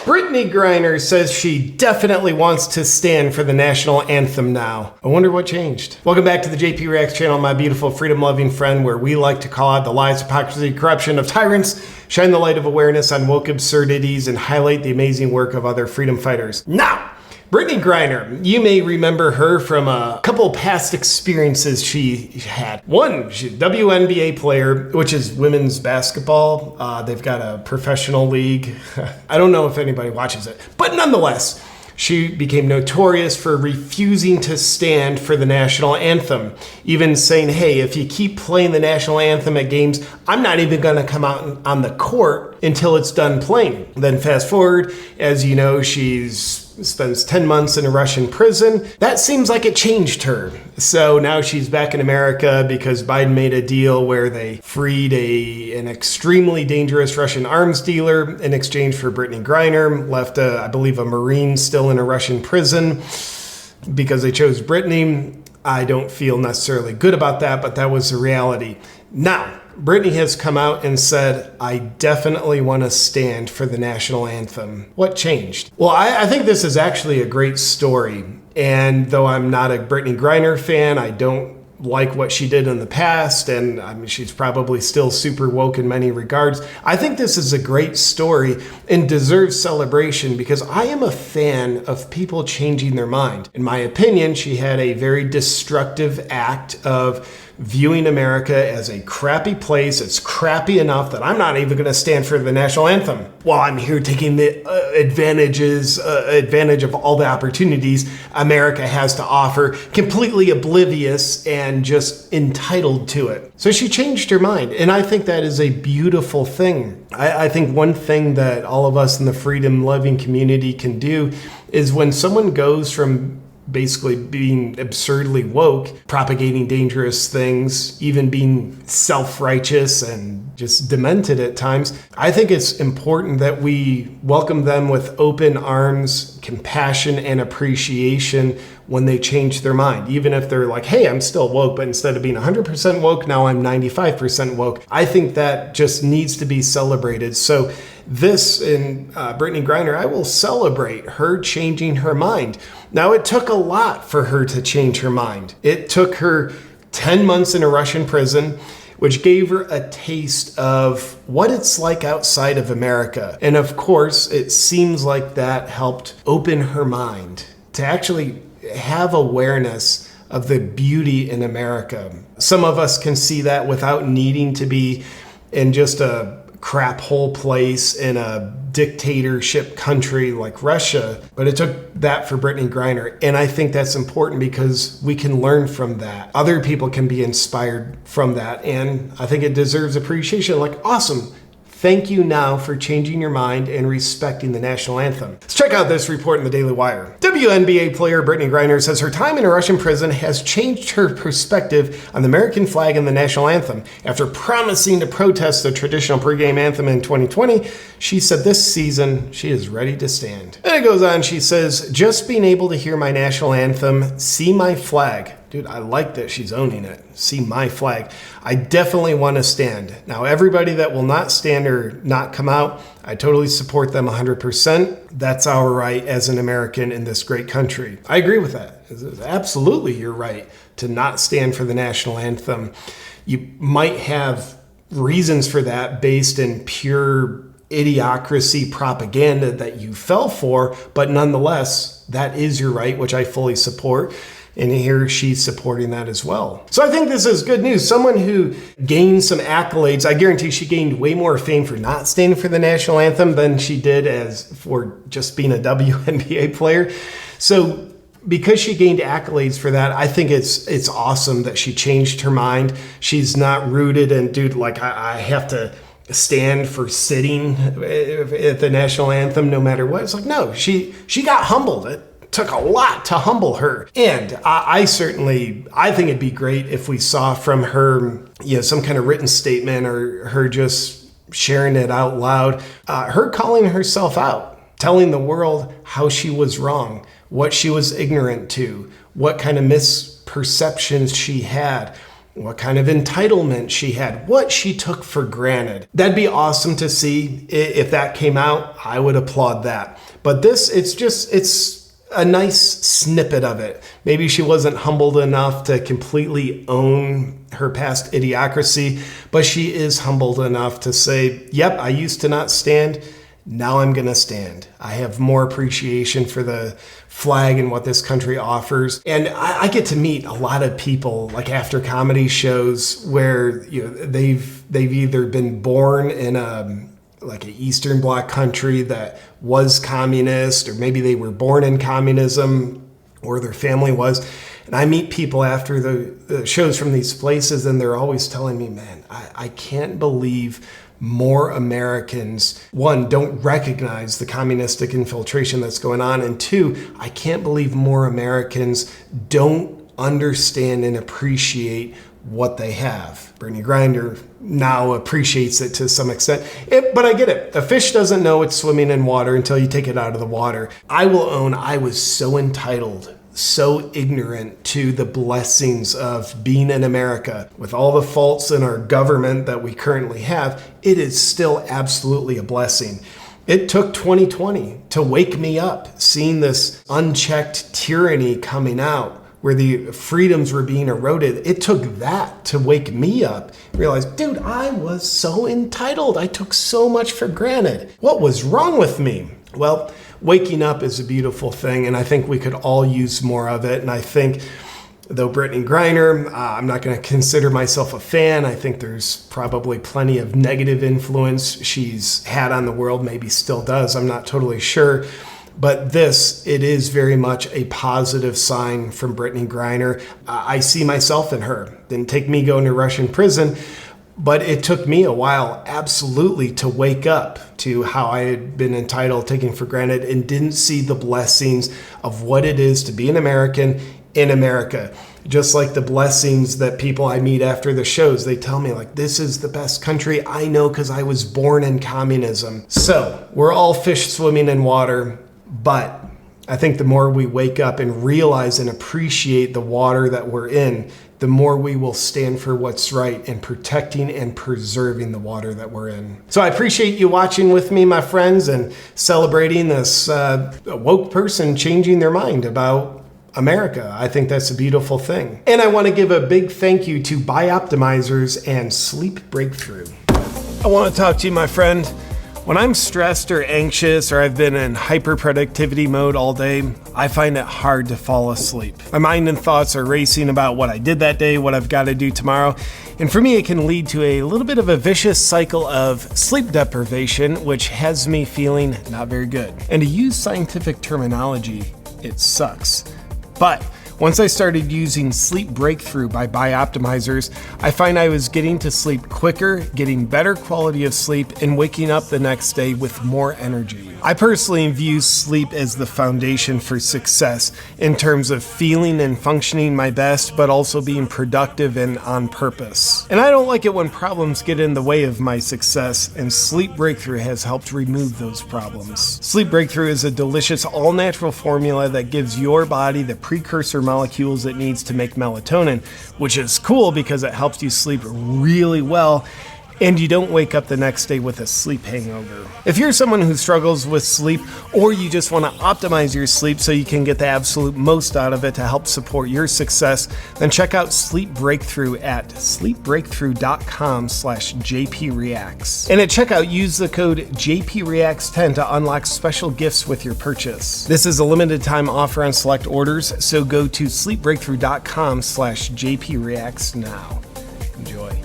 Brittney Griner says she definitely wants to stand for the national anthem now. I wonder what changed. Welcome back to the JP Reacts channel, my beautiful freedom-loving friend, where we like to call out the lies, hypocrisy, corruption of tyrants, shine the light of awareness on woke absurdities, and highlight the amazing work of other freedom fighters. Now, Brittney Griner, you may remember her from a couple past experiences she had. One, she's a WNBA player, which is women's basketball. They've got a professional league. I don't know if anybody watches it, but nonetheless, she became notorious for refusing to stand for the national anthem, even saying, hey, if you keep playing the national anthem at games, I'm not even going to come out on the court until it's done playing. Then fast forward, as you know, she spends 10 months in a Russian prison. That seems like it changed her. So now she's back in America because Biden made a deal where they freed an extremely dangerous Russian arms dealer in exchange for Brittney Griner, left, I believe, a Marine still in a Russian prison because they chose Brittney. I don't feel necessarily good about that, but that was the reality. Now, Brittney has come out and said, I definitely want to stand for the national anthem. What changed? Well, I think this is actually a great story. And though I'm not a Brittney Griner fan, I don't like what she did in the past, and I mean, she's probably still super woke in many regards. I think this is a great story and deserves celebration because I am a fan of people changing their mind. In my opinion, she had a very destructive act of viewing America as a crappy place. It's crappy enough that I'm not even going to stand for the national anthem while I'm here taking the advantage of all the opportunities America has to offer, completely oblivious and just entitled to it. So she changed her mind, and I think that is a beautiful thing. I think one thing that all of us in the freedom-loving community can do is when someone goes from basically being absurdly woke, propagating dangerous things, even being self-righteous and just demented at times, I think it's important that we welcome them with open arms, compassion, and appreciation when they change their mind. Even if they're like, hey, I'm still woke, but instead of being 100% woke, now I'm 95% woke. I think that just needs to be celebrated. So this in Brittney Griner, I will celebrate her changing her mind. Now, it took a lot for her to change her mind. It took her 10 months in a Russian prison, which gave her a taste of what it's like outside of America. And of course, it seems like that helped open her mind to actually have awareness of the beauty in America. Some of us can see that without needing to be in just a crap hole place in a dictatorship country like Russia, but it took that for Brittney Griner. And I think that's important because we can learn from that. Other people can be inspired from that. And I think it deserves appreciation. Like, awesome. Thank you now for changing your mind and respecting the national anthem. Let's check out this report in the Daily Wire. WNBA player Brittney Griner says her time in a Russian prison has changed her perspective on the American flag and the national anthem. After promising to protest the traditional pregame anthem in 2020, she said this season she is ready to stand. And it goes on, she says, just being able to hear my national anthem, see my flag. Dude, I like that she's owning it. See my flag. I definitely want to stand. Now, everybody that will not stand or not come out, I totally support them 100%. That's our right as an American in this great country. I agree with that. Absolutely, you're right to not stand for the national anthem. You might have reasons for that based in pure idiocracy propaganda that you fell for, but nonetheless, that is your right, which I fully support. And here she's supporting that as well. So I think this is good news. Someone who gained some accolades, I guarantee she gained way more fame for not standing for the national anthem than she did as for just being a WNBA player. So because she gained accolades for that, I think it's awesome that she changed her mind. She's not rooted in, dude, like I have to stand for sitting at the national anthem no matter what. It's like, no, she got humbled. It took a lot to humble her. And I think it'd be great if we saw from her, some kind of written statement or her just sharing it out loud, her calling herself out, telling the world how she was wrong, what she was ignorant to, what kind of misperceptions she had. what kind of entitlement she had, what she took for granted. That'd be awesome to see. If that came out, I would applaud that. But this, it's a nice snippet of it. Maybe she wasn't humbled enough to completely own her past idiocracy, but she is humbled enough to say, yep, I used to not stand. Now I'm going to stand. I have more appreciation for the flag and what this country offers. And I get to meet a lot of people, like after comedy shows, where they've either been born in like an Eastern Bloc country that was communist, or maybe they were born in communism, or their family was. And I meet people after the shows from these places, and they're always telling me, man, I can't believe more Americans, one, don't recognize the communistic infiltration that's going on, and two, I can't believe more Americans don't understand and appreciate what they have. Brittney Griner now appreciates it to some extent, but I get it. A fish doesn't know it's swimming in water until you take it out of the water. I will own I was so entitled, so ignorant to the blessings of being in America. With all the faults in our government that we currently have, it is still absolutely a blessing. It took 2020 to wake me up, seeing this unchecked tyranny coming out, where the freedoms were being eroded. It took that to wake me up. Realize, dude, I was so entitled. I took so much for granted. What was wrong with me? Well, waking up is a beautiful thing, and I think we could all use more of it. And I think, though Brittney Griner, I'm not going to consider myself a fan. I think there's probably plenty of negative influence she's had on the world, maybe still does. I'm not totally sure. But it is very much a positive sign from Brittney Griner. I see myself in her. Didn't take me going to Russian prison, but it took me a while, absolutely, to wake up to how I had been entitled, taken for granted, and didn't see the blessings of what it is to be an American in America. Just like the blessings that people I meet after the shows, they tell me, like, this is the best country I know because I was born in communism. So we're all fish swimming in water, but I think the more we wake up and realize and appreciate the water that we're in, the more we will stand for what's right in protecting and preserving the water that we're in. So I appreciate you watching with me, my friends, and celebrating this woke person changing their mind about America. I think that's a beautiful thing. And I want to give a big thank you to Bioptimizers and Sleep Breakthrough. I want to talk to you, my friend. When I'm stressed or anxious, or I've been in hyper-productivity mode all day, I find it hard to fall asleep. My mind and thoughts are racing about what I did that day, what I've got to do tomorrow. And for me, it can lead to a little bit of a vicious cycle of sleep deprivation, which has me feeling not very good. And to use scientific terminology, it sucks. But once I started using Sleep Breakthrough by Bioptimizers, I find I was getting to sleep quicker, getting better quality of sleep, and waking up the next day with more energy. I personally view sleep as the foundation for success in terms of feeling and functioning my best, but also being productive and on purpose. And I don't like it when problems get in the way of my success, and Sleep Breakthrough has helped remove those problems. Sleep Breakthrough is a delicious all-natural formula that gives your body the precursor molecules it needs to make melatonin, which is cool because it helps you sleep really well and you don't wake up the next day with a sleep hangover. If you're someone who struggles with sleep, or you just want to optimize your sleep so you can get the absolute most out of it to help support your success, then check out Sleep Breakthrough at sleepbreakthrough.com/JPReacts. And at checkout, use the code JPReacts10 to unlock special gifts with your purchase. This is a limited time offer on select orders, so go to sleepbreakthrough.com/JPReacts now. Enjoy.